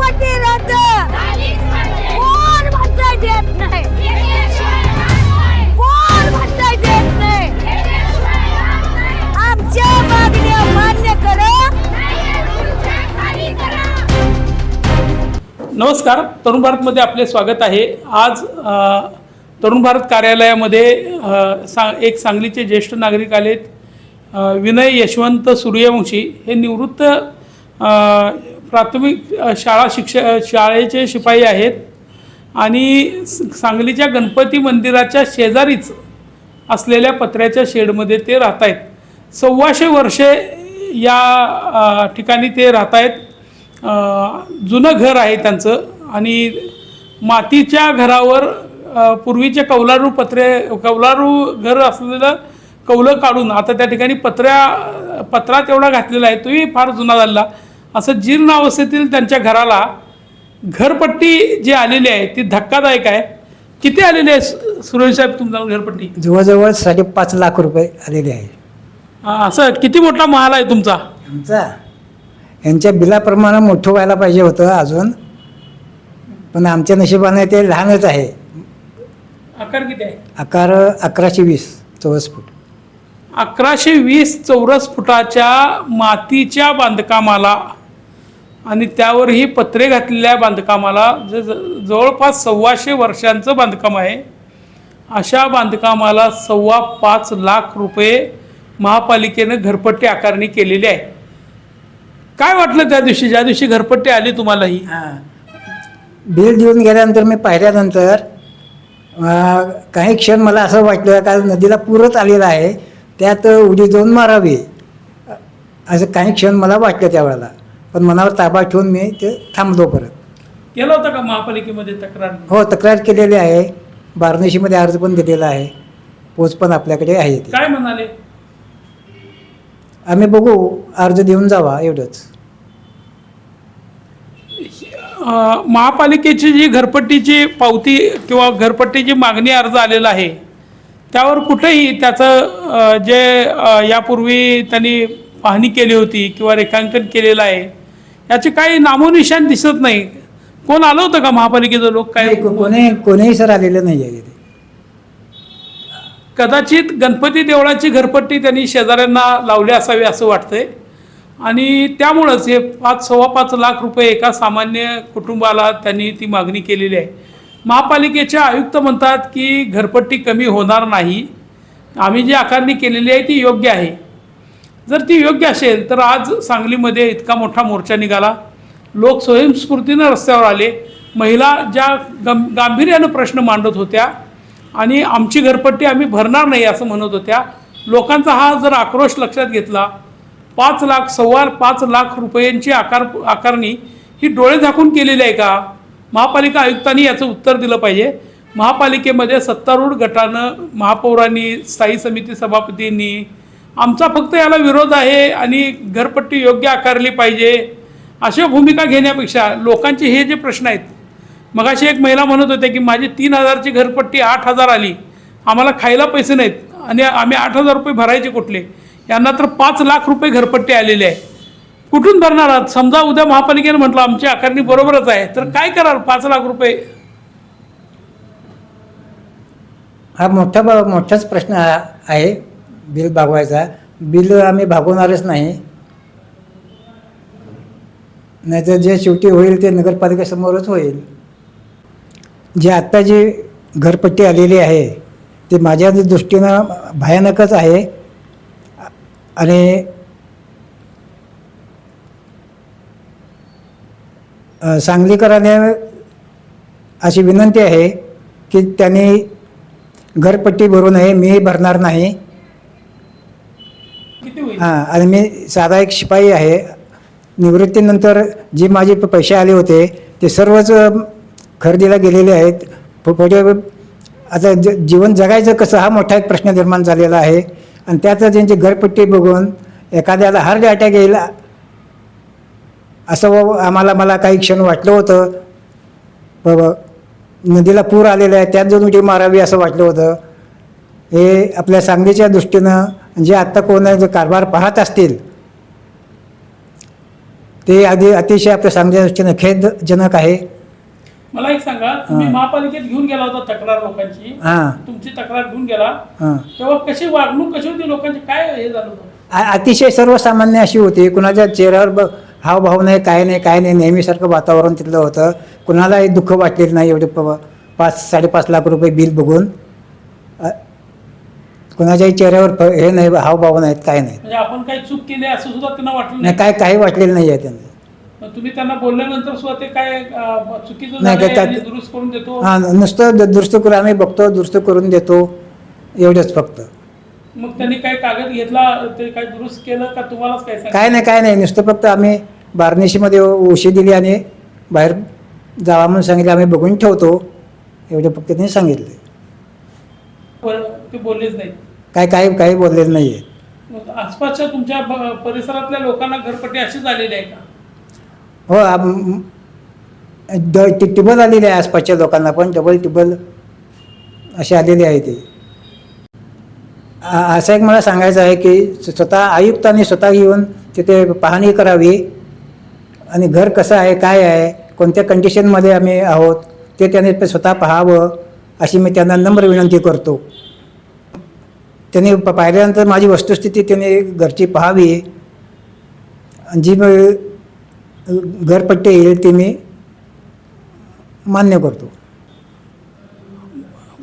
घरपट्टी रद्द कोण म्हणताय देत नाही, कोण म्हणताय देत नाही. आमच्या मागण्या मान्य करा. नमस्कार, तरुण भारतमध्ये आपले स्वागत आहे. आज तरुण भारत कार्यालयामध्ये एक सांगलीचे ज्येष्ठ नागरिक आलेत. विनय यशवंत सूर्यवंशी हे निवृत्त प्राथमिक शाळेचे शिपाई आहेत आणि सांगलीच्या गणपती मंदिराच्या शेजारीच असलेल्या पत्र्याच्या शेडमध्ये ते राहत आहेत. 125 वर्षे या ठिकाणी ते राहत आहेत. जुनं घर आहे त्यांचं आणि मातीच्या घरावर पूर्वीचे कौलारू घर असलेलं कौलं काढून आता त्या ठिकाणी पत्रा तेवढा घातलेला आहे, तोही फार जुना झालेला. असं जीर्ण अवस्थेतील त्यांच्या घराला घरपट्टी जी आलेली आहे ती धक्कादायक आहे. किती आलेली आहे सुरेश साहेब तुमचा घरपट्टी? जवळजवळ 5.5 लाख रुपये आलेले आहे. असं किती मोठा महाल आहे तुमचा? आमचा यांच्या बिलाप्रमाणे मोठं व्हायला पाहिजे होतं अजून, पण आमच्या नशिबाने ते लहानच आहे. आकार किती आहे? आकार 1120 चौरस फूट. 1120 चौरस फुटाच्या मातीच्या बांधकामाला आणि त्यावरही पत्रे घातलेल्या बांधकामाला जवळपास 125 वर्षांचं बांधकाम आहे. अशा बांधकामाला 5.25 लाख रुपये महापालिकेनं घरपट्टी आकारणी केलेली आहे. काय वाटलं त्या दिवशी, ज्या दिवशी घरपट्टी आली तुम्हालाही? बिल देऊन गेल्यानंतर मी पाहिल्यानंतर काही क्षण मला असं वाटलं का नदीला पूरच आलेला आहे, त्यात उडी जाऊन मारावी असं काही क्षण मला वाटलं त्यावेळेला. पण मनावर ताबा ठेवून मी ते थांबलो. परत केलं होतं का महापालिकेमध्ये तक्रार? हो, तक्रार केलेली आहे. बाराणसीमध्ये अर्ज पण दिलेला आहे. पोच पण आपल्याकडे आहे. काय म्हणाले? आम्ही बघू, अर्ज देऊन जावा एवढंच. महापालिकेची जी घरपट्टीची पावती किंवा घरपट्टीची मागणी अर्ज आलेला आहे त्यावर कुठेही त्याचं जे यापूर्वी त्यांनी पाहणी केली होती किंवा रेखांकन केलेलं आहे याचे काही नामोनिशाण दिसत नाही. कोण आलं होतं का महापालिकेचं लोक? काय कोणीही सर आलेलं नाही आहे. कदाचित गणपती देवळाची घरपट्टी त्यांनी शेजाऱ्यांना लावली असावी असं वाटतंय आणि त्यामुळंच हे 5.25 लाख रुपये एका सामान्य कुटुंबाला त्यांनी ती मागणी केलेली आहे. महापालिकेचे आयुक्त म्हणतात की घरपट्टी कमी होणार नाही, आम्ही जी आकारणी केलेली आहे ती योग्य आहे. जर ती योग्य असेल तर आज सांगलीमध्ये इतका मोठा मोर्चा निघाला, लोक स्वयंस्फूर्तीनं रस्त्यावर आले, महिला ज्या गांभीर्यानं प्रश्न मांडत होत्या आणि आमची घरपट्टी आम्ही भरणार नाही असं म्हणत होत्या. लोकांचा हा जर आक्रोश लक्षात घेतला, 5 लाख रुपयांची आकारणी ही डोळे झाकून केलेली आहे का? महापालिका आयुक्तांनी याचं उत्तर दिलं पाहिजे. महापालिकेमध्ये सत्तारूढ गटानं, महापौरांनी, स्थायी समिती सभापतींनी आमचा फक्त याला विरोध आहे आणि घरपट्टी योग्य आकारली पाहिजे अशा भूमिका घेण्यापेक्षा लोकांचे हे जे प्रश्न आहेत, मगाशी एक महिला म्हणत होते की माझी 3,000ची घरपट्टी 8,000 आली, आम्हाला खायला पैसे नाहीत आणि आम्ही 8,000 रुपये भरायचे कुठले? यांना तर 5 लाख रुपये घरपट्टी आलेली आहे, कुठून भरणार आहात? समजा उद्या महापालिकेने म्हटलं आमची आकारणी बरोबरच आहे तर काय कराल? 5 लाख रुपये हा मोठाच प्रश्न आहे बिल भागवायचा. बिल आम्ही भागवणारच नाही, नाहीतर जे शेवटी होईल ते नगरपालिकेसमोरच होईल. जे आत्ता जी घरपट्टी आलेली आहे ते माझ्या दृष्टीनं भयानकच आहे आणि सांगलीकरांनी अशी विनंती आहे की त्यांनी घरपट्टी भरू नये. मी भरणार नाही. हां, आणि मी साधा एक शिपाई आहे. निवृत्तीनंतर जे माझे पैसे आले होते ते सर्वच खरेदीला गेलेले आहेत. पुढे आता जीवन जगायचं कसं हा मोठा एक प्रश्न निर्माण झालेला आहे आणि त्यात त्यांची घरपट्टी बघून एखाद्याला हार्ट अटॅक येईल असं मला काही क्षण वाटलं होतं. बाबा नदीला पूर आलेला आहे, त्यात जाऊन उडी मारावी असं वाटलं होतं. हे आपल्या सांगलीच्या दृष्टीनं जे आत्ता कोण कारभार पाहत असतील ते अतिशय आपल्या सांगण्याच्या दृष्टीनं खेदजनक आहे. मला एक सांगा, तुम्ही महापालिकेत घेऊन गेला होता तक्रार लोकांची, हां तुमची तक्रार घेऊन गेला हां तेव्हा कशी वागणूक कशी होती लोकांची, काय हे झालं होतं? अतिशय सर्वसामान्य अशी होती. कुणाच्या चेहऱ्यावर हावभाव नाही, काय नाही, नेहमीसारखं वातावरण तिथलं होतं. कुणालाही दुःख वाटलेलं नाही. एवढे 5-5.5 लाख रुपये बिल बघून कुणाच्याही चेहऱ्यावर हे नाही, हावभाव नाहीत, काय नाही. म्हणजे आपण काही चूक केली असं सुद्धा त्यांना वाटलं नाही, नाही? काही वाटलेलं नाही आहे त्यांना. मग तुम्ही त्यांना बोलल्यानंतर सुद्धा ते काय चुकीचं नाही, झालंय काय- आणि दुरुस्त करून देतो? हां, नुसतं दुरुस्त करून आम्ही बघतो, दुरुस्त करून देतो, एवढंच फक्त. मग त्यांनी काय कागद घेतला, ते काय दुरुस्त केलं का तुम्हालाच काय सांगितलं? काय नाही, नुसतं फक्त आम्ही बार्निशीमध्ये उशी दिली आणि बाहेर जावा म्हणून सांगितलं, आम्ही बघून ठेवतो, एवढं फक्त त्यांनी सांगितलं. ते बोललेच नाही? काही बोललेलं नाही आहे. मग आसपासच्या तुमच्या परिसरातल्या लोकांना घरपट्टी अशी झालेली आहे का? हो, टिबल आलेली आहे आसपासच्या लोकांना, पण डबल टिबल असे आलेले आहे. ते असं एक मला सांगायचं आहे की स्वतः आयुक्तांनी स्वतः येऊन तिथे पाहणी करावी आणि घर कसं आहे, काय आहे, कोणत्या कंडिशनमध्ये आम्ही आहोत ते त्याने स्वतः पाहावं, अशी मी त्यांना नम्र विनंती करतो. त्यांनी पाहिल्यानंतर माझी वस्तुस्थिती त्यांनी घरची पाहावी, जी घरपट्टी येईल ती मी मान्य करतो.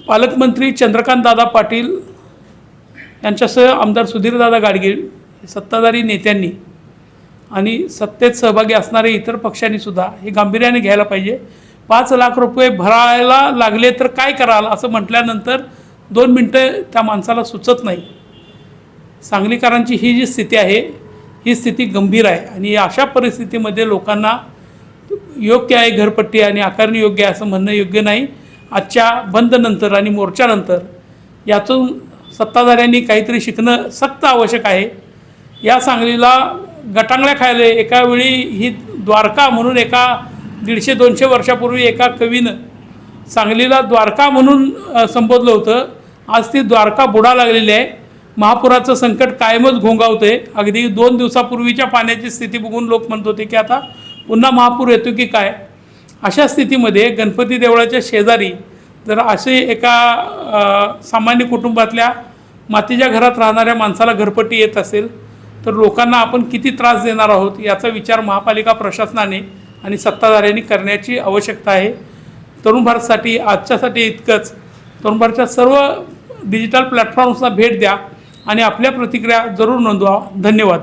पालकमंत्री चंद्रकांतदादा पाटील यांच्यासह आमदार सुधीरदादा गाडगीळ, सत्ताधारी नेत्यांनी आणि सत्तेत सहभागी असणारे इतर पक्षांनी सुद्धा हे गांभीर्याने घ्यायला पाहिजे. 5 लाख रुपये भरायला लागले तर काय कराल असं म्हटल्यानंतर 2 मिनटं त्या माणसाला सुचत नाही. सांगलीकरांची ही जी स्थिती आहे, ही स्थिती गंभीर आहे आणि अशा परिस्थितीमध्ये लोकांना योग्य आहे घरपट्टी आणि आकारणी योग्य आहे असं म्हणणं योग्य नाही. आजच्या बंदनंतर आणि मोर्चानंतर यातून सत्ताधाऱ्यांनी काहीतरी शिकणं सक्त आवश्यक आहे. या सांगलीला गटांगळ्या खायले एका वेळी ही द्वारका म्हणून 150-200 वर्षापूर्वी एका कवीनं सांगलीला द्वारका म्हणून संबोधलं होतं. आज ती द्वारका बुडा लागलेली आहे. महापुराचं संकट कायमच घोंगावते. अगदी 2 दिवसापूर्वीच्या पाण्याची स्थिती बघून लोक म्हणत होते की आता पुन्हा महापूर येतो की काय. अशा स्थितीमध्ये गणपती देवळाच्या शेजारी जर असे एका सामान्य कुटुंबातल्या मातीच्या घरात राहणाऱ्या माणसाला घरपट्टी येत असेल तर लोकांना आपण किती त्रास देणार आहोत याचा विचार महापालिका प्रशासनाने आणि सत्ताधाऱ्यांनी करण्याची आवश्यकता आहे. तरुण भारतसाठी आजच्यासाठी इतकंच. तरुण भारतच्या सर्व डिजिटल प्लॅटफॉर्म्सना भेट द्या आणि आपल्या प्रतिक्रिया जरूर नोंदवा. धन्यवाद.